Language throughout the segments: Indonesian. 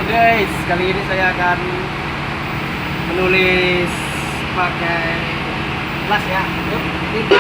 Guys, kali ini saya akan menulis pakai las ya. Yuk, ini.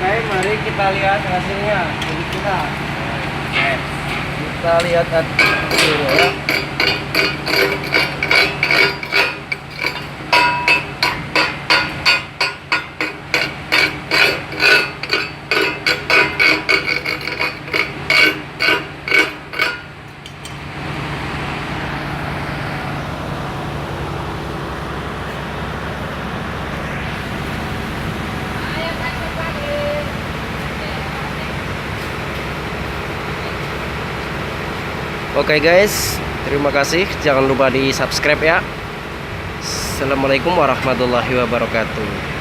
Oke, mari kita lihat hasilnya. Jadi kita lihat hasilnya ya. Oke guys, terima kasih. Jangan lupa di subscribe ya. Assalamualaikum warahmatullahi wabarakatuh.